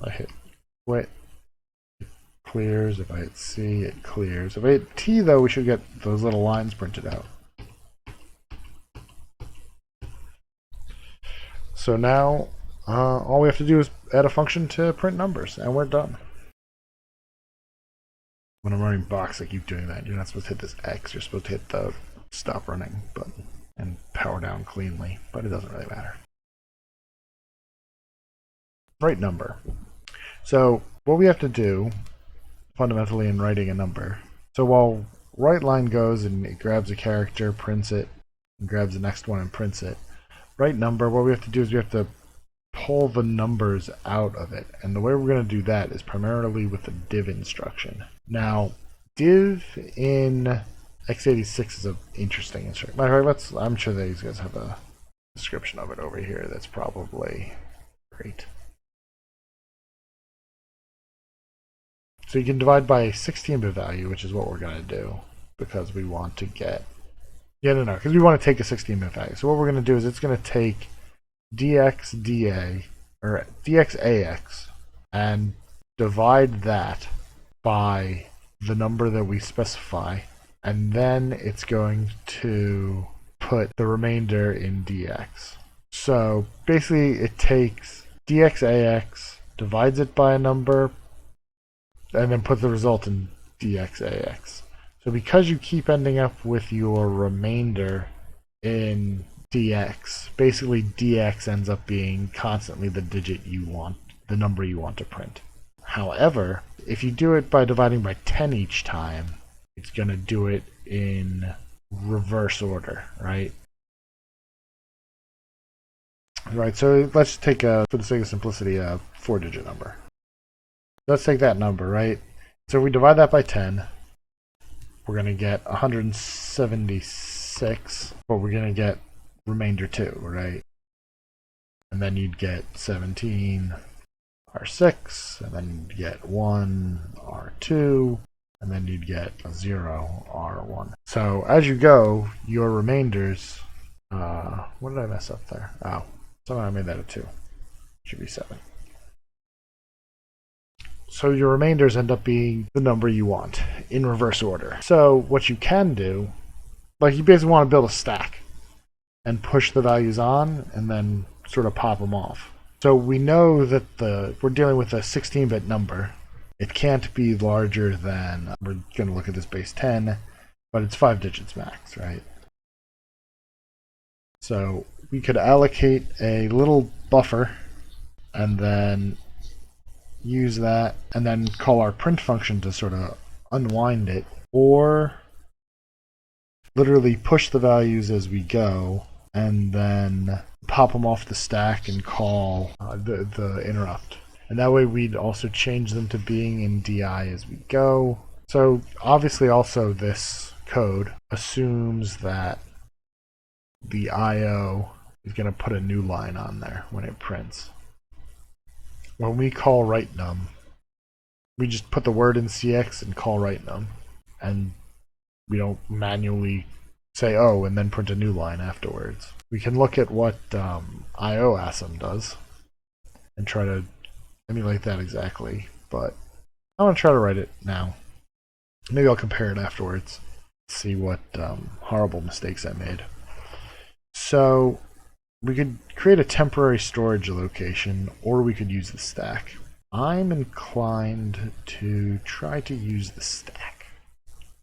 I hit quit, it clears. If I hit C, it clears. If I hit T, though, we should get those little lines printed out. So now all we have to do is add a function to print numbers, and we're done. When I'm running box, I keep doing that. You're not supposed to hit this X. You're supposed to hit the stop running button and power down cleanly, but it doesn't really matter. Write number. So what we have to do fundamentally in writing a number. So while write line goes and it grabs a character, prints it, and grabs the next one and prints it, write number, what we have to do is we have to pull the numbers out of it. And the way we're going to do that is primarily with the div instruction. Now, div in x86 is an interesting instruction. Matter of fact, I'm sure these guys have a description of it over here that's probably great. So you can divide by a 16-bit value, which is what we're going to do, because we want to get... because we want to take a 16-bit value. So what we're going to do is it's going to take dxda, or dxax, and divide that by the number that we specify, and then it's going to put the remainder in dx. So basically it takes dxax, divides it by a number, and then put the result in dxax. So because you keep ending up with your remainder in dx, basically dx ends up being constantly the digit you want, the number you want to print. However, if you do it by dividing by 10 each time, it's going to do it in reverse order, right? Right, so let's take, for the sake of simplicity, a 4-digit number. Let's take that number, right? So if we divide that by 10, we're going to get 176, but we're going to get remainder 2, right? And then you'd get 17 R6, and then you'd get 1 R2, and then you'd get 0 R1. So as you go, your remainders, what did I mess up there? Oh, somehow I made that a 2. Should be 7. So your remainders end up being the number you want in reverse order. So what you can do, like you basically want to build a stack and push the values on and then sort of pop them off. So we know that we're dealing with a 16-bit number. It can't be larger than, we're going to look at this base 10, but it's 5 digits max, right? So we could allocate a little buffer and then use that and then call our print function to sort of unwind it, or literally push the values as we go and then pop them off the stack and call the interrupt. And that way we'd also change them to being in DI as we go. So obviously also this code assumes that the IO is going to put a new line on there when it prints. When we call writeNum, we just put the word in CX and call writeNum, and we don't manually say oh and then print a new line afterwards. We can look at what IOASM does and try to emulate that exactly, but I'm going to try to write it now. Maybe I'll compare it afterwards, see what horrible mistakes I made. So we could create a temporary storage location, or we could use the stack. I'm inclined to try to use the stack.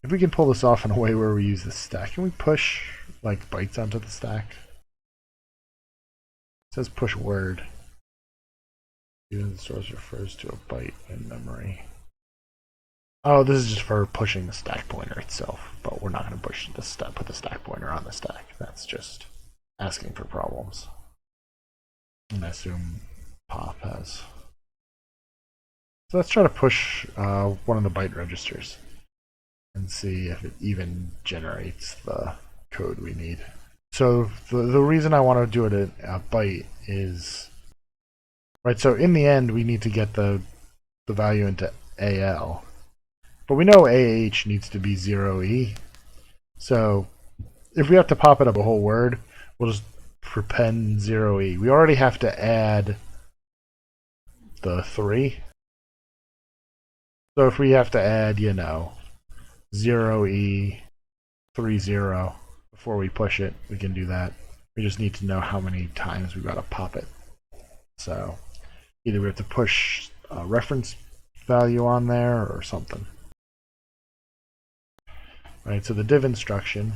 If we can pull this off in a way where we use the stack, can we push like bytes onto the stack? It says push word. Even the source refers to a byte in memory. Oh, this is just for pushing the stack pointer itself, but we're not going to push put the stack pointer on the stack. That's just asking for problems. And I assume pop has. So let's try to push one of the byte registers and see if it even generates the code we need. So the reason I want to do it at a byte is, right, so in the end we need to get the value into AL. But we know AH needs to be 0E. So if we have to pop it up a whole word, we'll just prepend 0E. We already have to add the 3. So if we have to add, 0E30 before we push it, we can do that. We just need to know how many times we've got to pop it. So either we have to push a reference value on there or something. Right, so the div instruction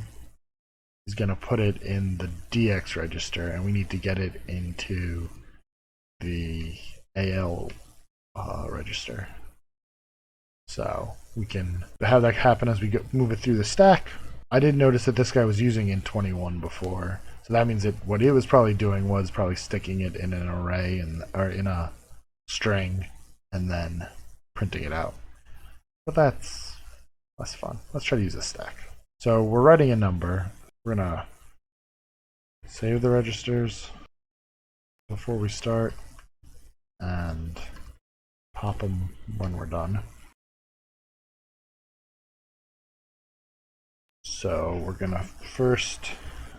is going to put it in the DX register, and we need to get it into the AL register. So we can have that happen as we move it through the stack. I did notice that this guy was using int21 before, so that means that what it was probably doing was probably sticking it in an array or in a string and then printing it out. But that's less fun. Let's try to use a stack. So we're writing a number. We're gonna save the registers before we start and pop them when we're done. So we're gonna first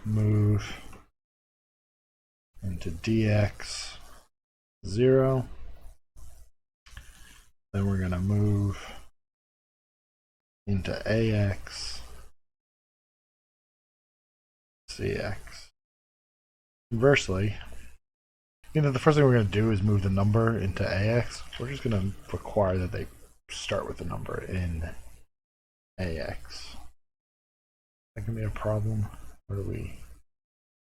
move into DX0. Then we're gonna move into AX, CX. Conversely, the first thing we're going to do is move the number into AX. We're just going to require that they start with the number in AX. That can be a problem. Where do we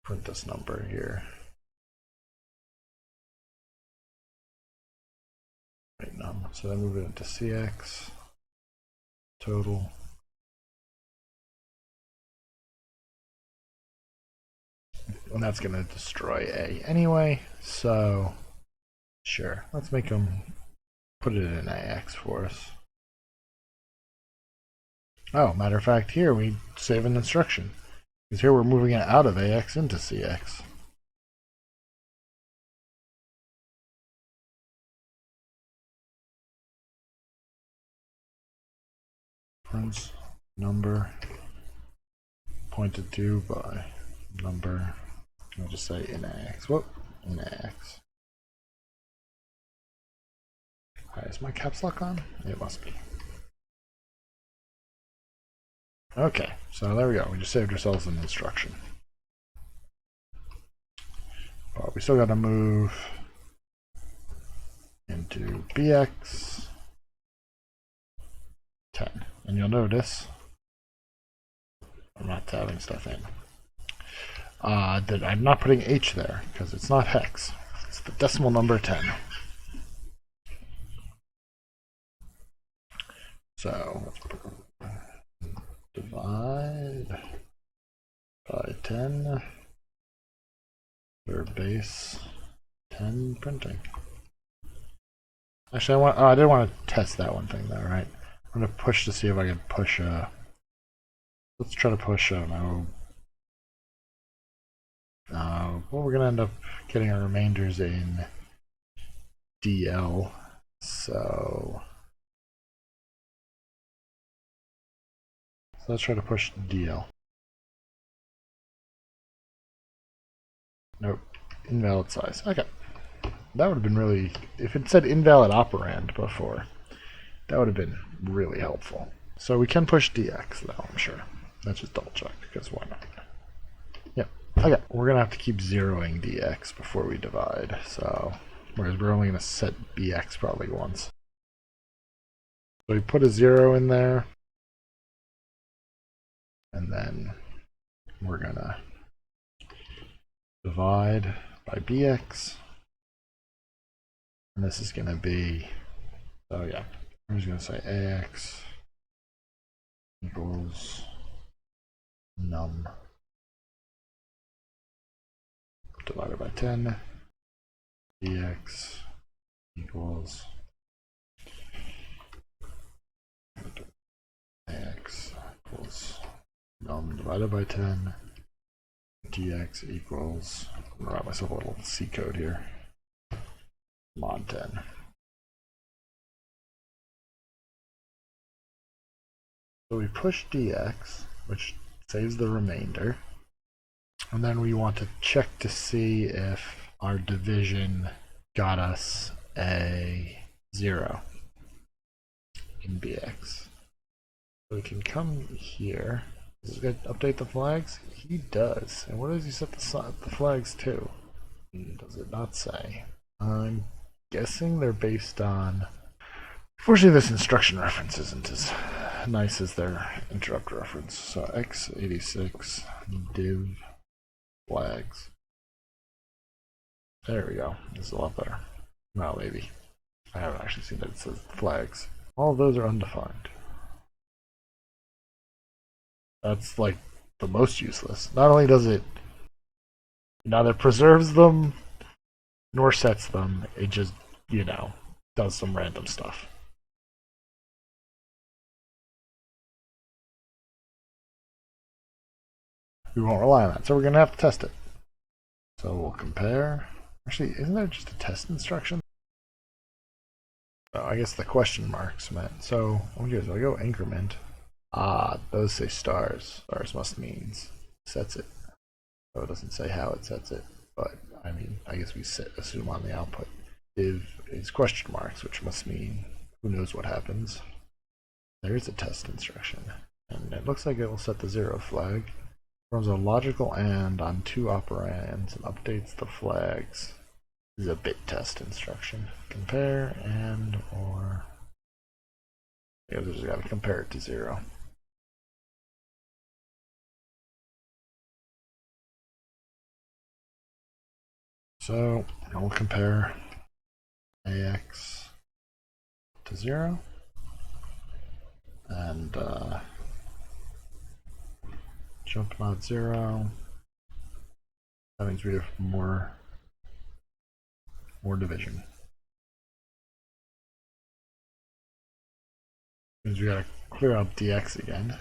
print this number here? writeNum. So then move it into CX. Total. And that's going to destroy A anyway, so sure, let's make them put it in AX for us. Oh, matter of fact, here we save an instruction, because here we're moving it out of AX into CX. Prints number pointed to by number. I'll just say in AX. Whoop, in AX. Alright, is my caps lock on? It must be. Okay, so there we go. We just saved ourselves an instruction. But we still got to move into BX 10. And you'll notice I'm not tabbing stuff in. That I'm not putting H there because it's not hex. It's the decimal number 10. So let's divide by 10 for base 10 printing. Actually, I didn't want to test that one thing though, right? I'm going to push to see if I can push let's try to push well, we're going to end up getting our remainders in DL, so let's try to push DL. Nope, invalid size. Okay, that would have been really, if it said invalid operand before, that would have been really helpful. So we can push DX though, I'm sure. Let's just double check, because why not? Yep. Okay, we're going to have to keep zeroing DX before we divide, so whereas we're only going to set BX probably once. So we put a 0 in there, and then we're going to divide by BX, and this is going to be, so yeah, I'm just going to say AX equals num divided by 10, dx equals ax equals num divided by 10, dx equals, I'm going to write myself a little C code here, mod 10. So we push dx, which saves the remainder. And then we want to check to see if our division got us a 0 in bx. So we can come here. Does this guy update the flags? He does. And what does he set the flags to? Does it not say? I'm guessing they're based on... Fortunately, this instruction reference isn't as nice as their interrupt reference. So x86 div flags. There we go. This is a lot better. Well, maybe. I haven't actually seen that it says flags. All of those are undefined. That's like the most useless. Not only does it neither preserves them nor sets them, it just, does some random stuff. We won't rely on that, so we're going to have to test it. So we'll compare. Actually, isn't there just a test instruction? Oh, I guess the question marks meant. So what do I go increment? Ah, those say stars. Stars must means sets it. So it doesn't say how it sets it, but I mean, I guess we assume on the output. Div is question marks, which must mean who knows what happens. There is a test instruction, and it looks like it will set the 0 flag. Runs a logical AND on 2 operands and updates the flags. This is a bit test instruction. Compare and or. Yeah, we just got to compare it to 0. So we'll compare AX to 0 and jump mod 0. That means we have more division. Means we gotta clear out dx again.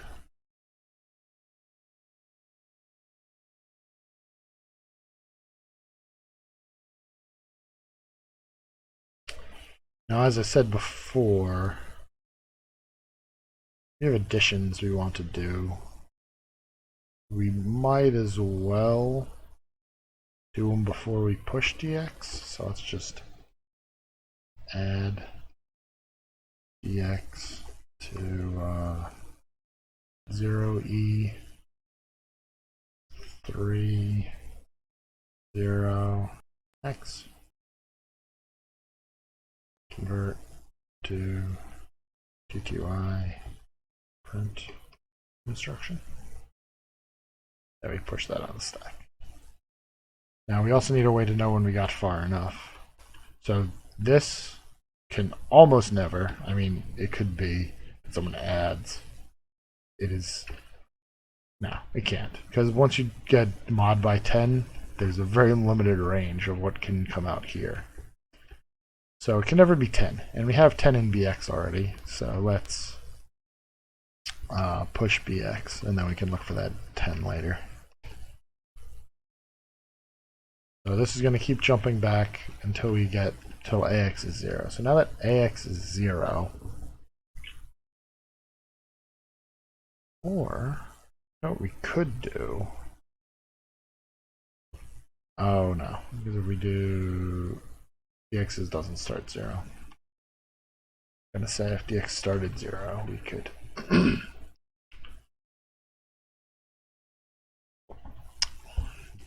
Now, as I said before, we have additions we want to do. We might as well do them before we push dx. So let's just add dx to 0e 3 0 x. Convert to TTY print instruction. And we push that on the stack. Now we also need a way to know when we got far enough. So this can almost never, I mean, it could be that someone adds. It is, no, it can't. Because once you get mod by 10, there's a very limited range of what can come out here. So it can never be 10, and we have 10 in bx already, so let's push bx, and then we can look for that 10 later. So this is going to keep jumping back until we get till ax is 0. So now that ax is 0, or what we could do, oh no, because if we do dx doesn't start 0. I'm going to say if dx started 0, we could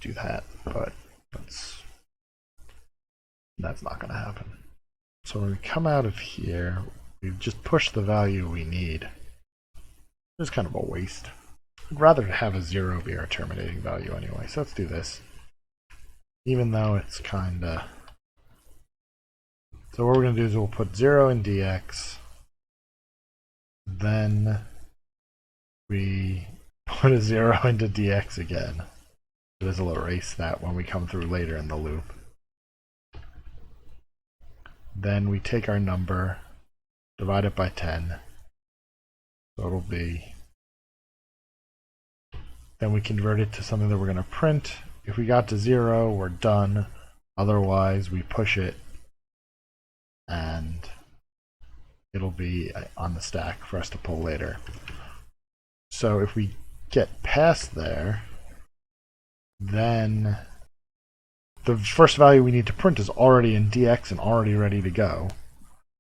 do that, but that's not going to happen. So when we come out of here, we've just pushed the value we need. It's kind of a waste. I'd rather have a 0 be our terminating value anyway, so let's do this. Even though it's kind of... So what we're going to do is we'll put 0 in dx, then we put a 0 into dx again. So this will erase that when we come through later in the loop. Then we take our number, divide it by 10, so it'll be, then we convert it to something that we're going to print. If we got to 0, we're done. Otherwise, we push it, and it'll be on the stack for us to pull later. So if we get past there, then the first value we need to print is already in DX and already ready to go.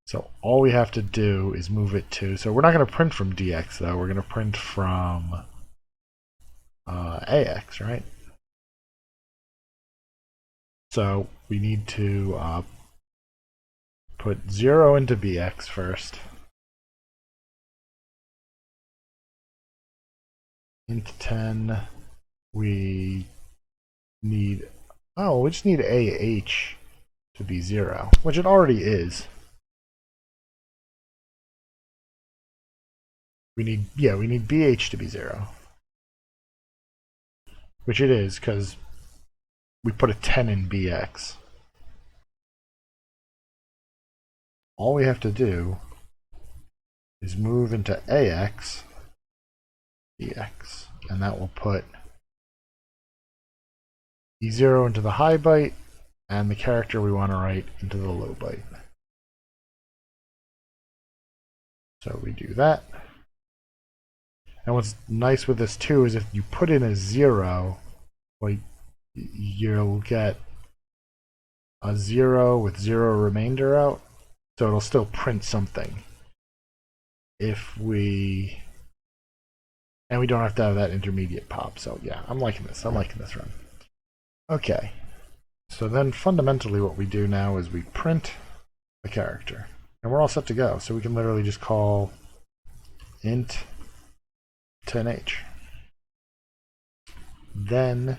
So all we have to do is move it to, so we're not going to print from DX though, we're going to print from AX, right? So we need to put 0 into BX first. Int 10, we need, we just need AH to be 0, which it already is. We need BH to be 0. Which it is, because we put a 10 in BX. All we have to do is move into AX, BX, and that will put E0 into the high byte, and the character we want to write into the low byte. So we do that. And what's nice with this too is if you put in a 0, well, you'll get a 0 with 0 remainder out, so it'll still print something. And we don't have to have that intermediate pop. So yeah, I'm liking this run. Okay, so then fundamentally what we do now is we print the character, and we're all set to go. So we can literally just call int 10h. Then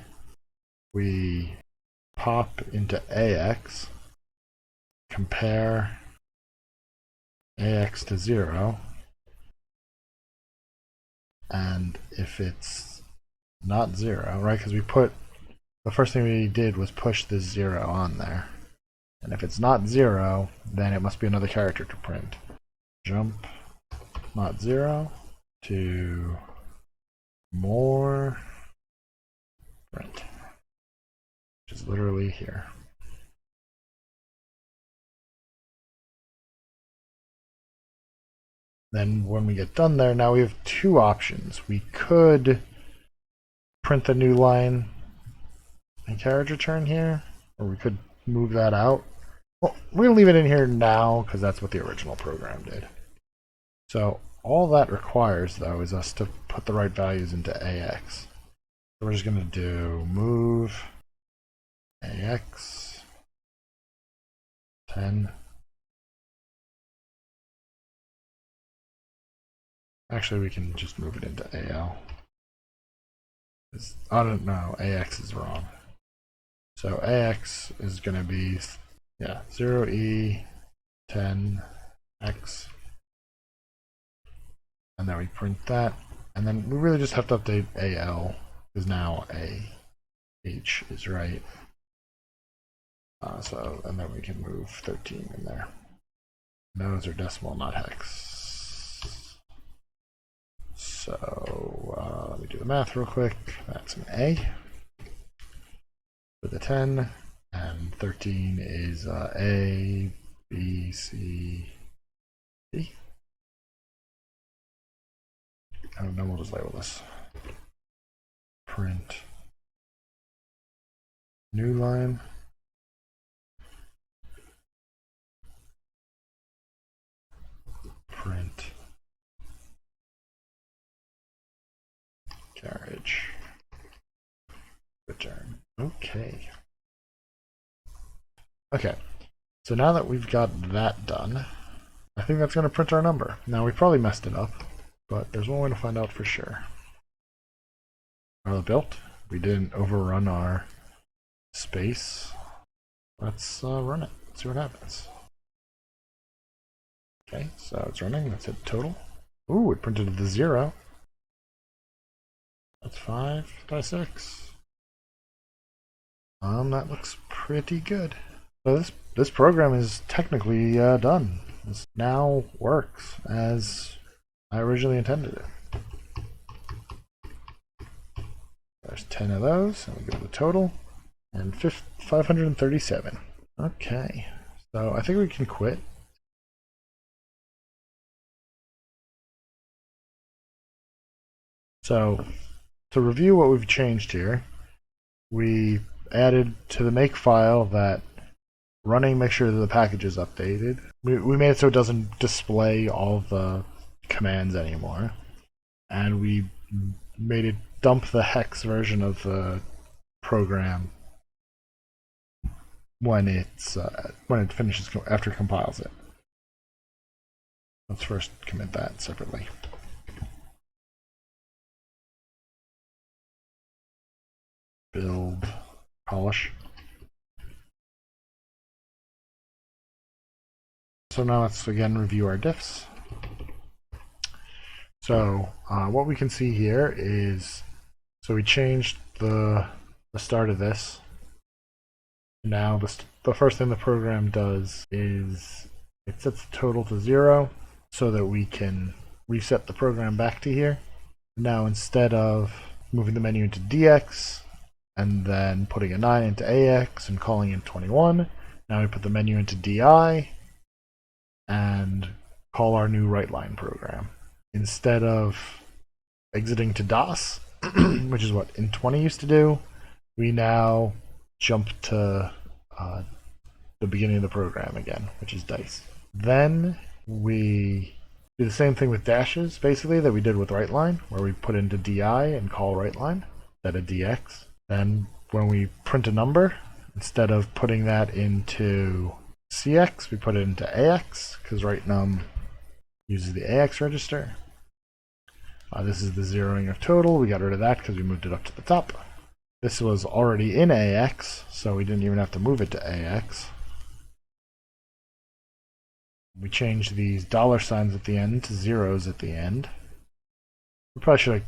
we pop into AX, compare AX to 0, and if it's not 0, right, because the first thing we did was push this 0 on there, and if it's not 0, then it must be another character to print. Jump not 0 to more print, which is literally here. Then when we get done there, now we have two options. We could print the new line and carriage return here, or we could move that out. Well, we're going to leave it in here now because that's what the original program did. So all that requires, though, is us to put the right values into AX. So we're just going to do move AX 10. Actually, we can just move it into AL. I don't know, AX is wrong. So AX is going to be 0E 10X. And then we print that. And then we really just have to update AL, because now AH is right. And then we can move 13 in there. Those are decimal, not hex. So let me do the math real quick. That's an A for the 10, and 13 is A, B, C, D. And then we'll just label this. Print new line. Print carriage return. Okay. So now that we've got that done, I think that's going to print our number. Now we probably messed it up, but there's one way to find out for sure. Built. We didn't overrun our space. Let's run it. See what happens. Okay, so it's running. Let's hit total. Ooh, it printed the 0. That's 5x6. That looks pretty good. So this program is technically done. This now works as I originally intended it. There's 10 of those, and we go to the total, and 537. Okay, so I think we can quit. So to review what we've changed here, we added to the make file that running, make sure that the package is updated. We made it so it doesn't display all the commands anymore. And we made it dump the hex version of the program when it finishes after it compiles it. Let's first commit that separately. Build, polish. So now let's again review our diffs. So what we can see here is, so we changed the start of this. Now the first thing the program does is it sets the total to 0 so that we can reset the program back to here. Now instead of moving the menu into DX and then putting a 9 into AX and calling in 21, now we put the menu into DI and call our new writeLine program. Instead of exiting to DOS, which is what int20 used to do, we now jump to the beginning of the program again, which is dice. Then we do the same thing with dashes, basically, that we did with writeLine, where we put into DI and call writeLine instead of DX. Then when we print a number, instead of putting that into CX, we put it into AX, because writeNum uses the AX register. This is the zeroing of total. We got rid of that because we moved it up to the top. This was already in AX, so we didn't even have to move it to AX. We changed these $signs at the end to zeros at the end. We probably should have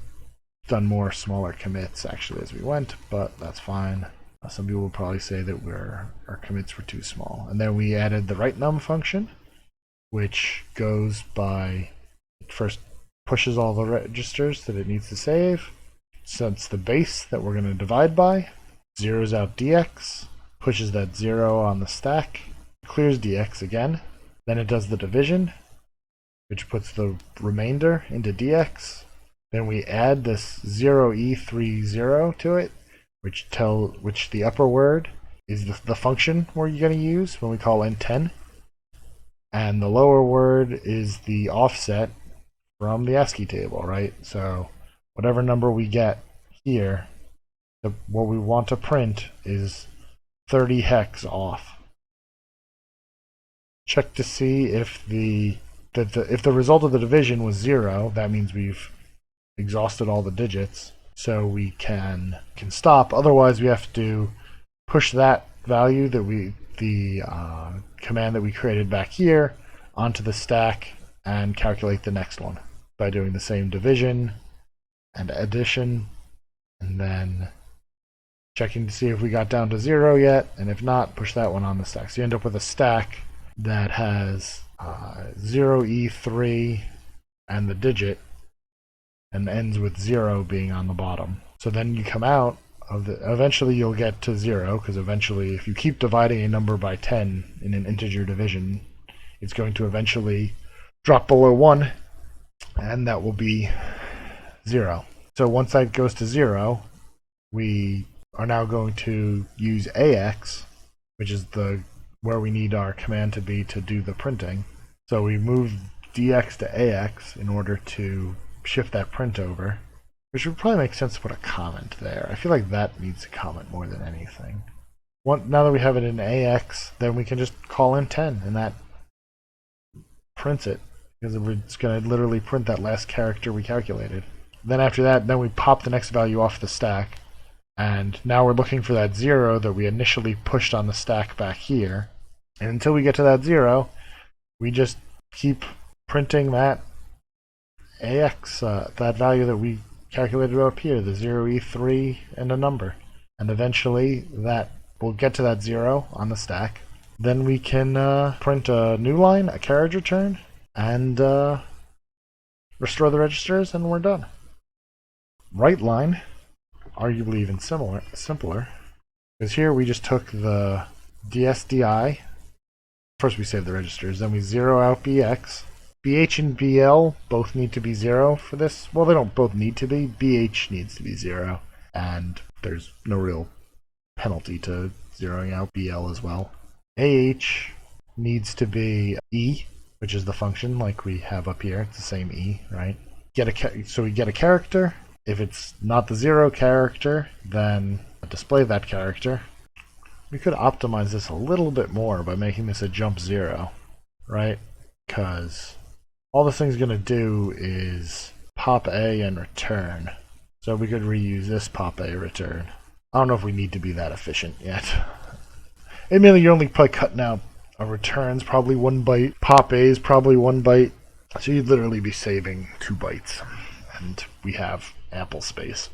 done more smaller commits actually as we went, but that's fine. Some people will probably say that our commits were too small. And then we added the writeNum function, which goes by, first pushes all the registers that it needs to save, sets the base that we're going to divide by, zeroes out DX, pushes that 0 on the stack, clears DX again, then it does the division, which puts the remainder into DX. Then we add this 0E30 to it, which the upper word is the function we're going to use when we call int10, and the lower word is the offset from the ASCII table, right? So whatever number we get here, what we want to print is 30 hex off. Check to see if the result of the division was 0, that means we've exhausted all the digits, so we can stop. Otherwise, we have to push that value that the command that we created back here onto the stack and calculate the next one by doing the same division and addition, and then checking to see if we got down to 0 yet, and if not, push that one on the stack. So you end up with a stack that has 0E3 and the digit, and ends with 0 being on the bottom. So then you come out of eventually you'll get to 0, because eventually if you keep dividing a number by 10 in an integer division, it's going to eventually drop below 1, and that will be 0. So once that goes to 0, we are now going to use AX, which is where we need our command to be to do the printing. So we move DX to AX in order to shift that print over, which would probably make sense to put a comment there. I feel like that needs a comment more than anything. Now that we have it in AX, then we can just call in 10, and that prints it, because it's going to literally print that last character we calculated. Then after that, then we pop the next value off the stack, and now we're looking for that 0 that we initially pushed on the stack back here. And until we get to that 0, we just keep printing that AX, that value that we calculated up here, the 0E3 and a number. And eventually that will get to that 0 on the stack. Then we can print a new line, a carriage return, and restore the registers, and we're done. writeLine, arguably even simpler, because here we just took the DSDI. First we save the registers, then we zero out BX. BH and BL both need to be 0 for this. Well, they don't both need to be. BH needs to be 0, and there's no real penalty to zeroing out BL as well. AH needs to be E, which is the function like we have up here. It's the same E, right? So we get a character. If it's not the 0 character, then display that character. We could optimize this a little bit more by making this a jump 0, right? Because all this thing's going to do is pop A and return. So we could reuse this pop A return. I don't know if we need to be that efficient yet. Admittedly, you're only probably cutting out a return's probably 1 byte. Pop A is probably 1 byte. So you'd literally be saving 2 bytes. And we have ample space.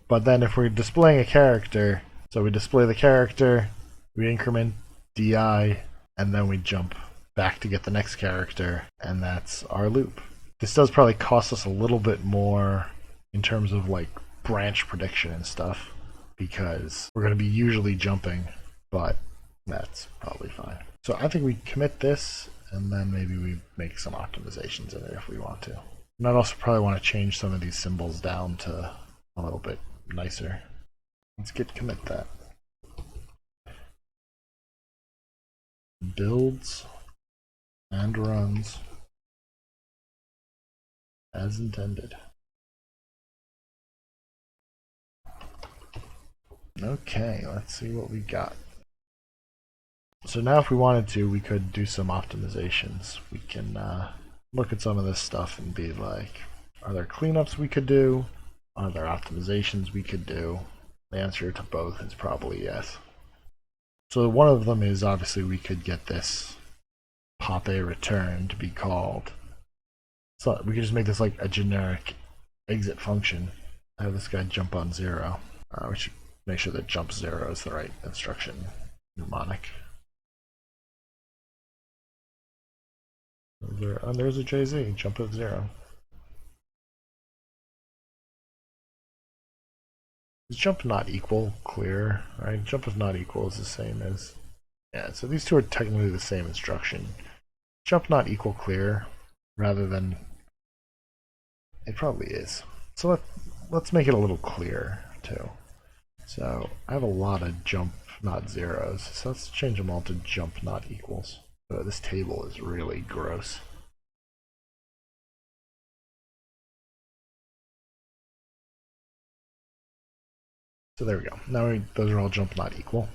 But then if we're displaying a character, so we display the character, we increment DI, and then we jump back to get the next character, and that's our loop. This does probably cost us a little bit more in terms of like branch prediction and stuff, because we're going to be usually jumping, but that's probably fine. So I think we commit this, and then maybe we make some optimizations in it if we want to. And I'd also probably want to change some of these symbols down to a little bit nicer. Let's git commit that. Builds and runs as intended. Okay, let's see what we got. So now if we wanted to, we could do some optimizations. We can look at some of this stuff and be like, are there cleanups we could do? Are there optimizations we could do? The answer to both is probably yes. So one of them is obviously we could get this pop a return to be called. So we could just make this like a generic exit function. Have this guy jump on 0. We should make sure that jump 0 is the right instruction mnemonic. There's a JZ, jump of 0. Is jump not equal clear, right? Jump of not equal is the same as, yeah, so these two are technically the same instruction. Jump not equal clear rather than, it probably is. So let's make it a little clearer too. So I have a lot of jump not zeros, so let's change them all to jump not equals. This table is really gross. So there we go. Now those are all jump not equal.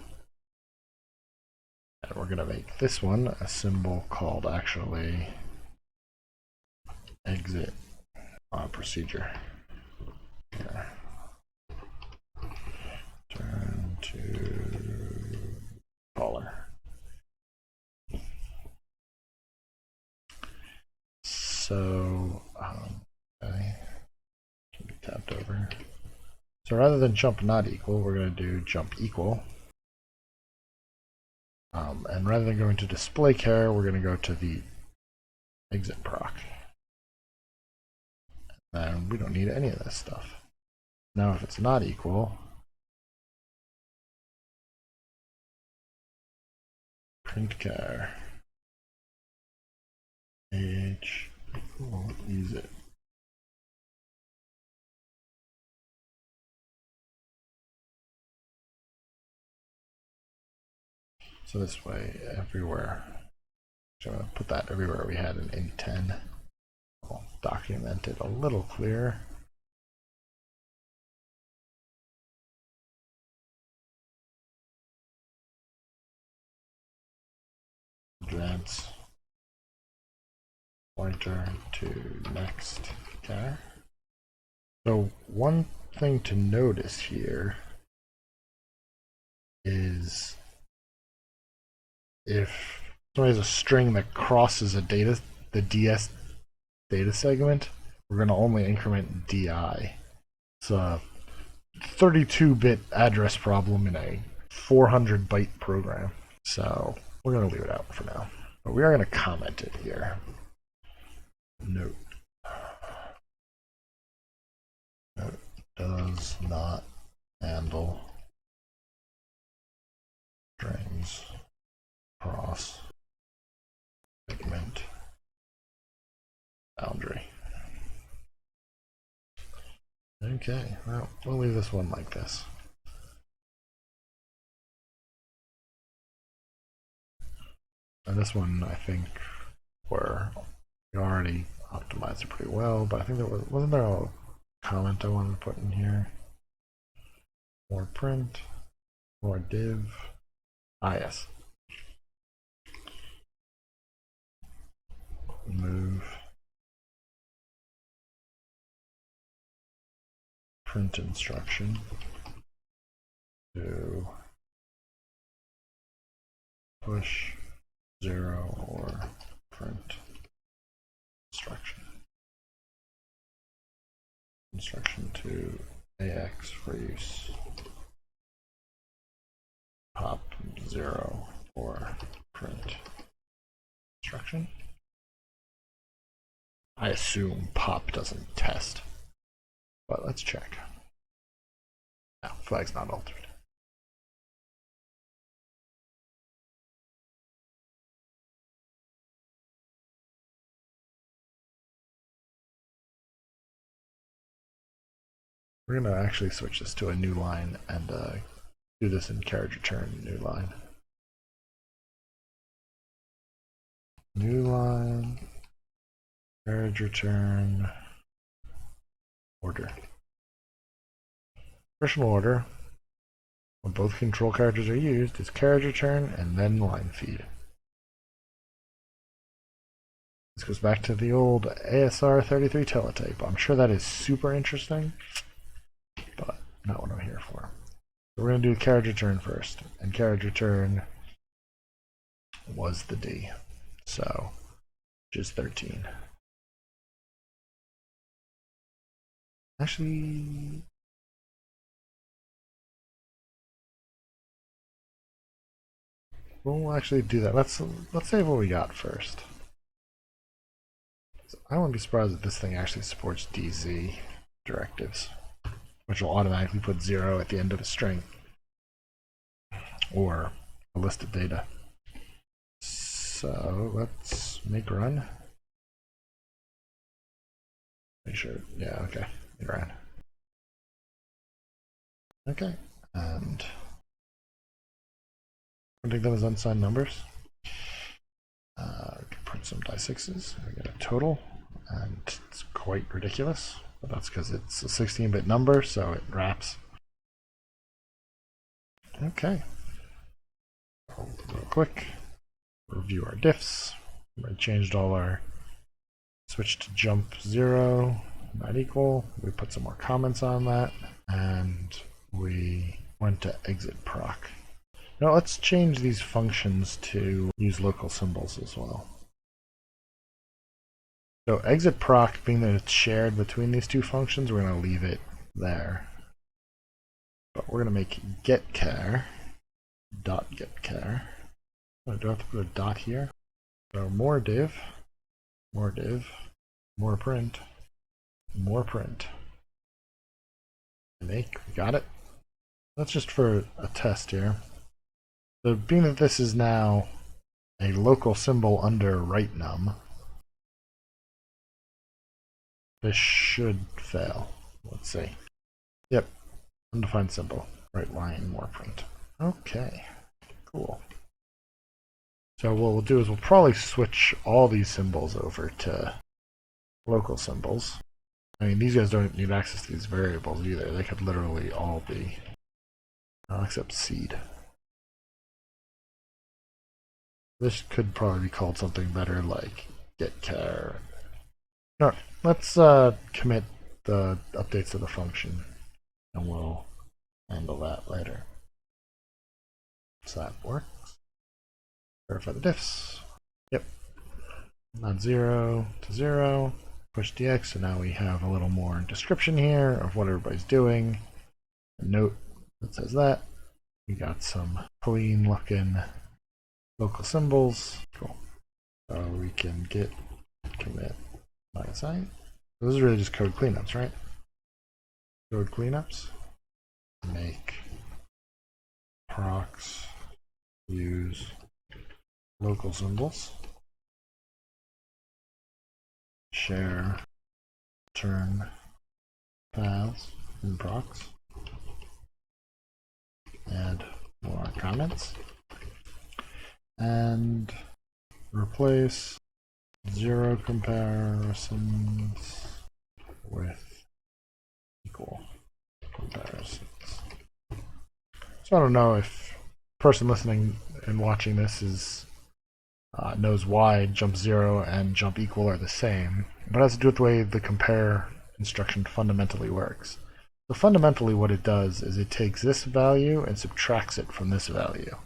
And we're going to make this one a symbol called actually exit procedure. Yeah. Turn to caller. So, okay. Can be tapped over. So rather than jump not equal, we're going to do jump equal. And rather than going to display char, we're going to go to the exit proc. And we don't need any of this stuff. Now if it's not equal, print char age equal use it. So this way, everywhere, so I'm going to put that everywhere we had an int10. I'll document it a little clearer. Advance pointer to next char. So one thing to notice here is if somebody has a string that crosses the DS data segment, we're going to only increment DI. It's a 32-bit address problem in a 400-byte program. So we're going to leave it out for now. But we are going to comment it here. Note. Note does not handle strings cross segment boundary. Okay, well, we'll leave this one like this. And this one, I think, we already optimized it pretty well, but I think wasn't there a comment I wanted to put in here? More print, more div. Ah, yes. Move print instruction to push 0 or print instruction to AX for use. Pop 0 or print instruction. I assume pop doesn't test, but let's check. No, flag's not altered. We're going to actually switch this to a new line and do this in carriage return new line. New line, carriage return, order. Traditional order, when both control characters are used, is carriage return and then line feed. This goes back to the old ASR 33 teletype. I'm sure that is super interesting, but not what I'm here for. So we're going to do carriage return first, and carriage return was the D, so which is 13. Actually, we'll actually do that. Let's save what we got first. I wouldn't be surprised if this thing actually supports DZ directives, which will automatically put 0 at the end of a string or a list of data. So let's make run. Make sure, yeah, okay, make run. Okay, and printing them as unsigned numbers. We can print some die6s. We get a total, and it's quite ridiculous, but that's because it's a 16-bit number, so it wraps. Okay. Real quick, review our diffs. We changed all our switch to jump 0, not equal. We put some more comments on that, and we went to exit proc. Now let's change these functions to use local symbols as well. So exit proc, being that it's shared between these two functions, we're going to leave it there. But we're going to make getChar dot getChar. Oh, do I have to put a dot here? So more div, more print, more print. Make, we got it. That's just for a test here. So being that this is now a local symbol under writeNum, this should fail. Let's see. Yep, undefined symbol, right line, more print. Okay, cool. So what we'll do is we'll probably switch all these symbols over to local symbols. I mean, these guys don't need access to these variables either. They could literally all be, except seed. This could probably be called something better like getChar. No, let's commit the updates to the function, and we'll handle that later. So that works. Verify the diffs. Yep. Not 0 to 0. Push dx, so now we have a little more description here of what everybody's doing. A note that says that. We got some clean looking local symbols. Cool. So we can git commit -i. Those are really just code cleanups, right? Code cleanups. Make procs use local symbols. Share turn files in procs. Add more comments. And replace 0 comparisons with equal comparisons. So I don't know if the person listening and watching this is knows why jump 0 and jump equal are the same, but it has to do with the way the compare instruction fundamentally works. So fundamentally what it does is it takes this value and subtracts it from this value,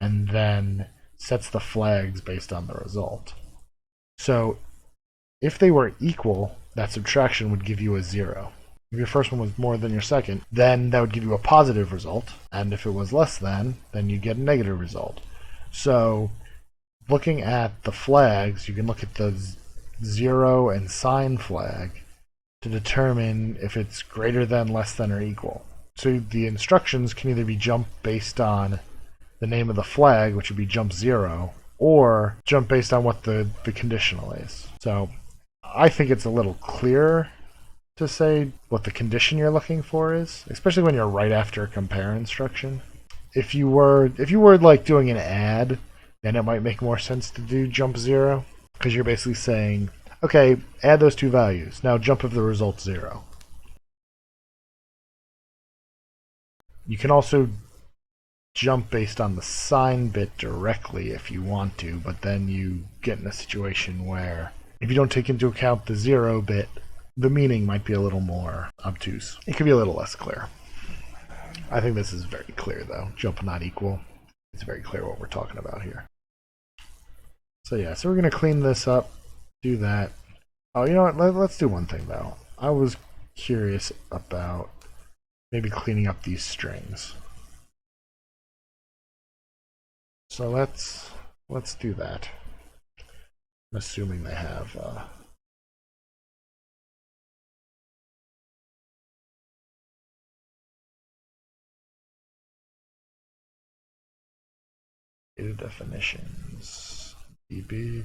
and then sets the flags based on the result. So if they were equal, that subtraction would give you a 0. If your first one was more than your second, then that would give you a positive result, and if it was less than, then you get a negative result. So looking at the flags, you can look at the 0 and sign flag to determine if it's greater than, less than, or equal. So the instructions can either be jump based on the name of the flag, which would be jump 0, or jump based on what the conditional is. So I think it's a little clearer to say what the condition you're looking for is, especially when you're right after a compare instruction. If you were like doing an add, then it might make more sense to do jump 0, because you're basically saying, okay, add those two values. Now jump if the result's 0. You can also jump based on the sign bit directly if you want to, but then you get in a situation where if you don't take into account the 0 bit, the meaning might be a little more obtuse. It could be a little less clear. I think this is very clear, though. Jump not equal. It's very clear what we're talking about here. So yeah, so we're going to clean this up, do that. Oh, you know what? Let's do one thing, though. I was curious about maybe cleaning up these strings. So let's do that. I'm assuming they have data definitions, db,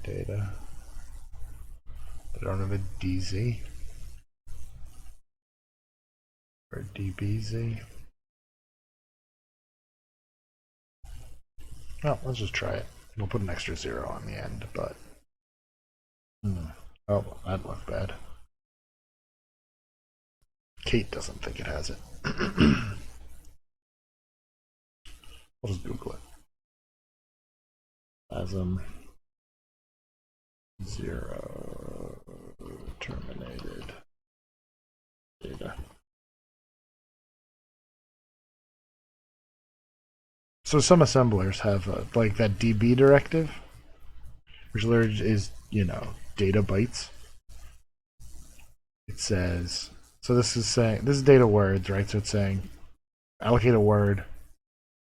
data. I don't have a dz or dbz. Well, let's just try it. We'll put an extra 0 on the end, but oh, that looked bad. Kate doesn't think it has it. We'll just Google it. FASM 0 terminated data. So some assemblers have like that db directive, which is, data bytes. It says, so this is data words, right? So it's saying allocate a word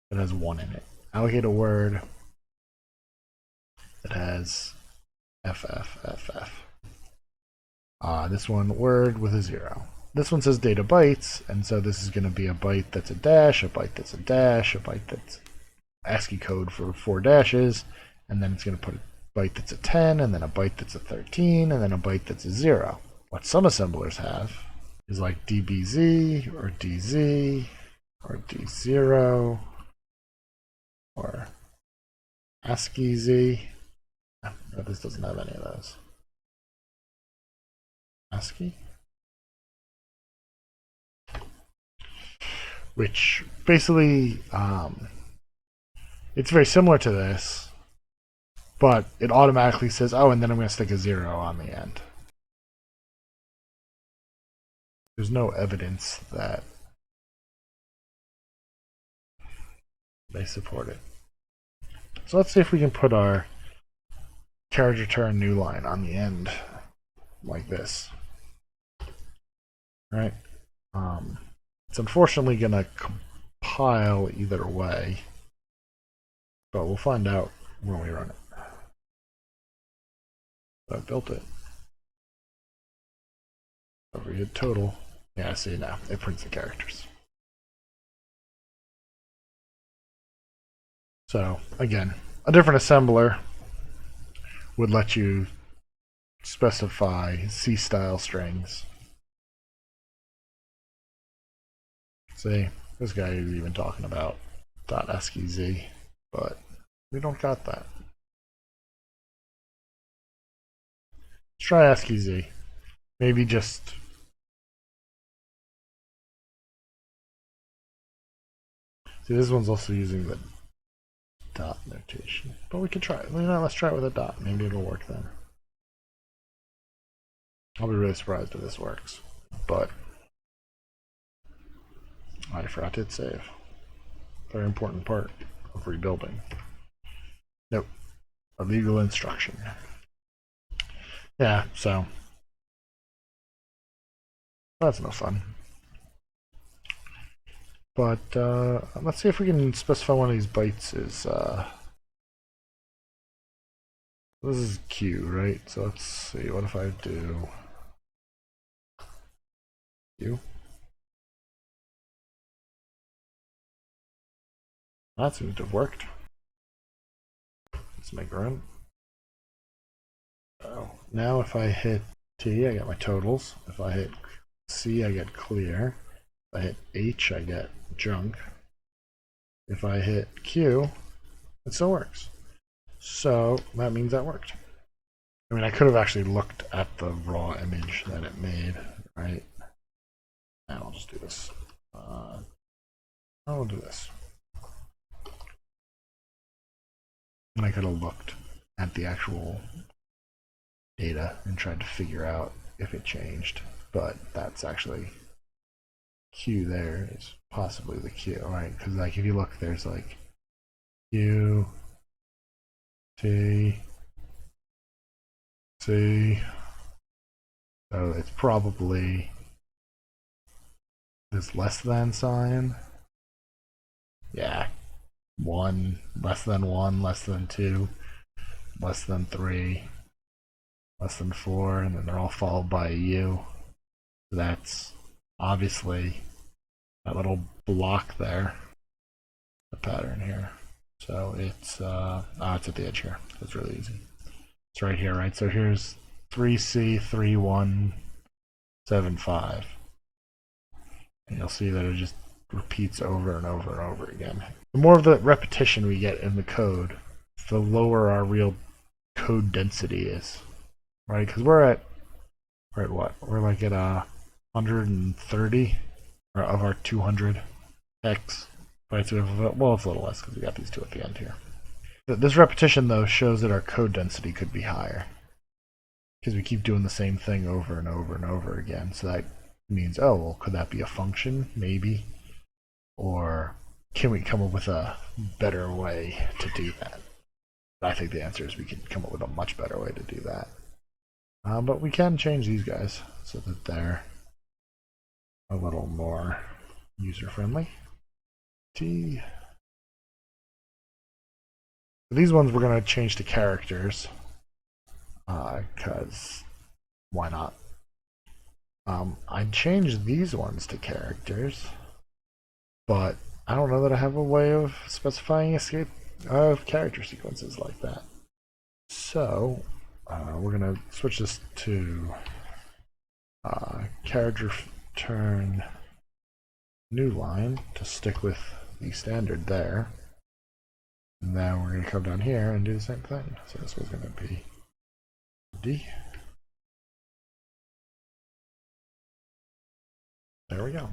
that has 1 in it. Allocate a word that has FF. This one word with a 0. This one says data bytes, and so this is going to be a byte that's a dash, a byte that's a dash, a byte that's ASCII code for 4 dashes, and then it's going to put a byte that's a 10, and then a byte that's a 13, and then a byte that's a 0. What some assemblers have is like dbz, or dz, or d0, or ASCII z. No, this doesn't have any of those. ASCII? Which basically, it's very similar to this, but it automatically says, oh, and then I'm going to stick a 0 on the end. There's no evidence that they support it. So let's see if we can put our carriage return new line on the end like this. Right? It's unfortunately going to compile either way, but we'll find out when we run it. So I built it. Over hit total. Yeah, see now, it prints the characters. So again, a different assembler would let you specify C-style strings. See, this guy is even talking about .ASCII Z, but We don't got that. Let's try ASCII Z. Maybe just... See, this one's also using the dot notation. But we could try it. Let's try it with a dot. Maybe it'll work then. I'll be really surprised if this works. But I forgot to hit save. Very important part of rebuilding. Nope. A legal instruction. Yeah, so that's no fun. But let's see if we can specify one of these bytes is this is Q, right? So let's see, what if I do Q? That seems to have worked. Let's make a run. Oh, now if I hit T, I get my totals. If I hit C, I get clear. If I hit H, I get junk. If I hit Q, it still works. So that means that worked. I mean, I could have actually looked at the raw image that it made, right? And I'll just do this. I'll do this. And I could have looked at the actual data and tried to figure out if it changed, but that's actually Q there is possibly the Q, right? Because like if you look, there's like Q, T, C. So it's probably this less than sign. Yeah. 1, less than 1, less than 2, less than 3, less than 4, and then they're all followed by a U. So that's obviously that little block there, the pattern here. So it's it's at the edge here. So it's really easy. It's right here, right? So here's 3C, 3, 1, 7, 5. And you'll see that it just repeats over and over and over again. The more of the repetition we get in the code, the lower our real code density is, right? Because we're at what? We're like at 130 of our 200 x, right? So well, it's a little less because we got these two at the end here. This repetition though shows that our code density could be higher because we keep doing the same thing over and over and over again. So that means, oh, well, could that be a function? Maybe. Or can we come up with a better way to do that? I think the answer is we can come up with a much better way to do that. But we can change these guys so that they're a little more user-friendly. T. These ones we're going to change to characters because why not? I'd change these ones to characters, but I don't know that I have a way of specifying escape of character sequences like that. So we're going to switch this to character turn new line to stick with the standard there. And then we're going to come down here and do the same thing. So this was going to be D. There we go.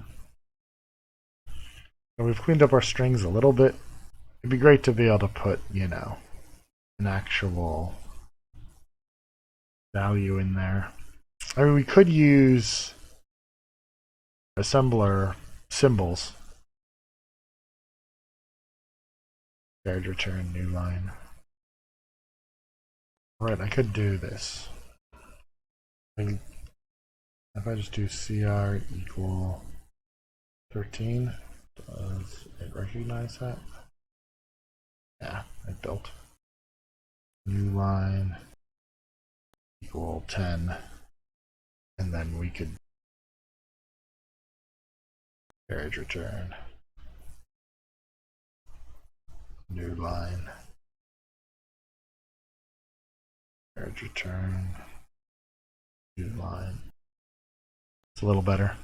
So we've cleaned up our strings a little bit. It'd be great to be able to put, an actual value in there. I mean, we could use assembler symbols. Character return new line. Alright, I could do this. If I just do CR equal 13, does it recognize that? Yeah, it built. New line equal 10, and then we could carriage return new line carriage return new line. It's a little better.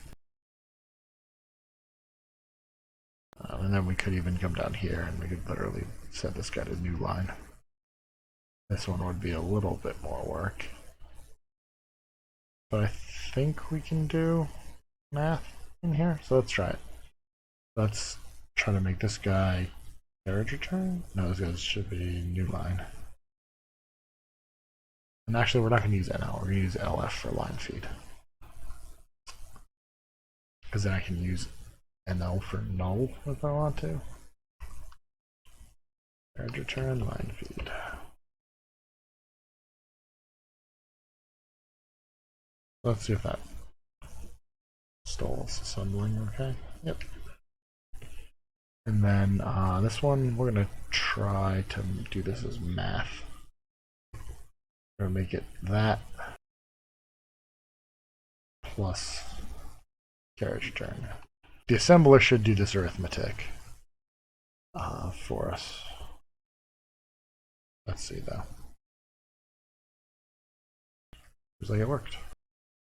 And then we could even come down here and we could literally set this guy to new line. This one would be a little bit more work. But I think we can do math in here, so let's try it. Let's try to make this guy carriage return. No, this guy should be new line. And actually, we're not going to use NL, we're going to use LF for line feed. Because then I can use NL for null if I want to. Carriage return, line feed. Let's see if that stalls assembling, okay? Yep. And then this one, we're going to try to do this as math. We're going to make it that plus carriage return. The assembler should do this arithmetic for us. Let's see though. Looks like it worked.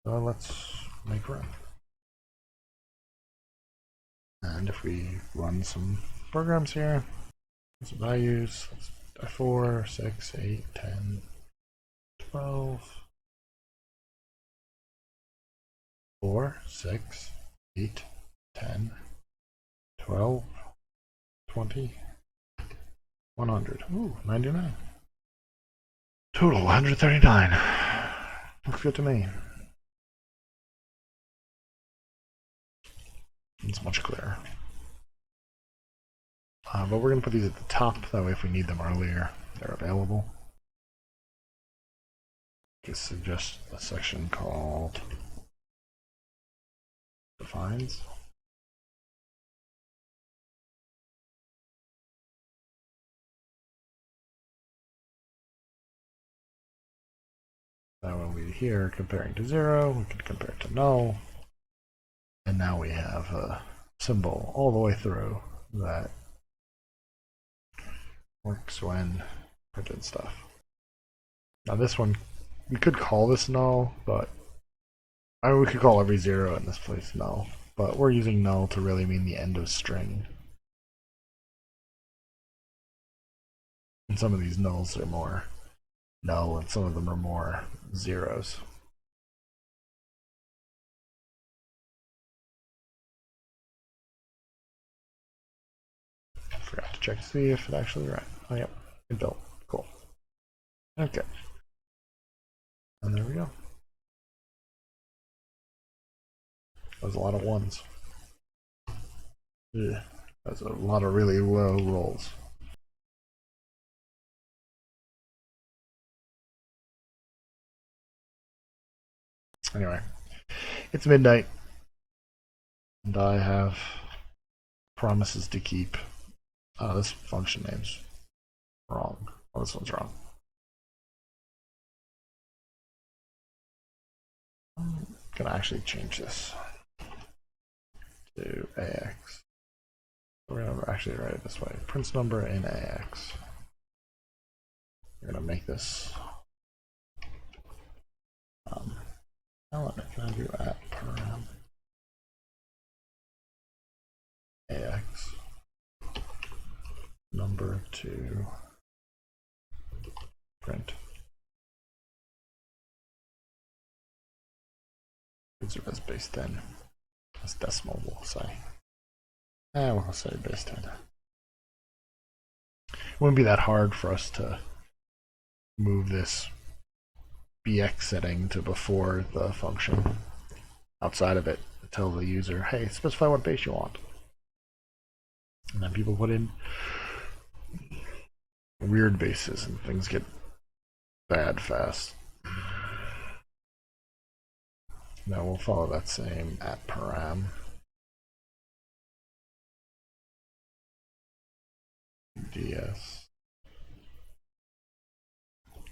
So let's make run. And if we run some programs here, some values, let's 4, 6, 8, 10, 12, 4, 6, 8, 10, 12, 20, 100. Ooh, 99. Total 139. Looks good to me. It's much clearer. But we're going to put these at the top, that way if we need them earlier, they're available. Just suggest a section called defines. That will be here comparing to 0, we can compare it to null. And now we have a symbol all the way through that works when printed stuff. Now this one, we could call this null, but I mean, we could call every 0 in this place null, but we're using null to really mean the end of string. And some of these nulls are more null and some of them are more zeros. Forgot to check to see if it actually ran. Oh, yep, it built. Cool. Okay. And there we go. That was a lot of ones. Yeah, that's a lot of really low rolls. Anyway, it's midnight, and I have promises to keep. This function name's wrong. Oh, this one's wrong. I'm gonna actually change this to AX. We're gonna actually write it this way: prints number in AX. We're gonna make this. Element. Can I do at param AX number to print? Serve as base 10. That's decimal, we'll say. We'll say base 10. It wouldn't be that hard for us to move this BX setting to before the function. Outside of it, tell the user, hey, specify what base you want. And then people put in weird bases and things get bad fast. Now we'll follow that same at param. DS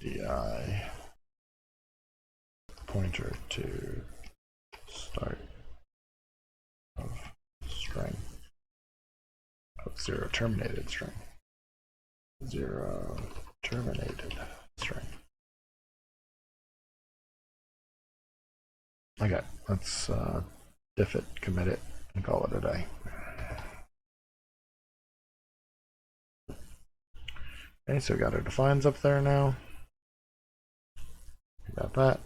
DI pointer to start of string of 0 terminated string. 0 terminated string. Okay, let's diff it, commit it, and call it a day. Okay, so we got our defines up there now. We got that.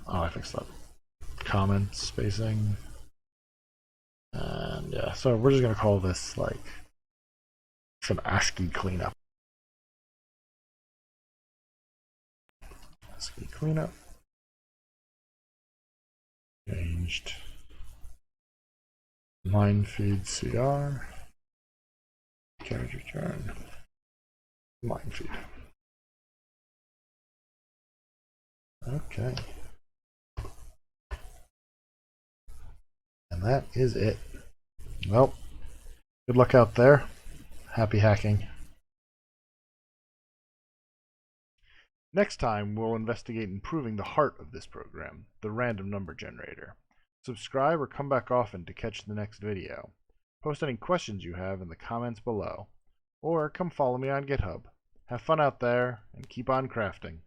I fixed that. Comment spacing. And yeah, so we're just going to call this like some ASCII cleanup. ASCII cleanup. Changed line feed CR. Carriage return. Line feed. Okay. And that is it. Well, good luck out there. Happy hacking. Next time, we'll investigate improving the heart of this program, the random number generator. Subscribe or come back often to catch the next video. Post any questions you have in the comments below. Or come follow me on GitHub. Have fun out there, and keep on crafting.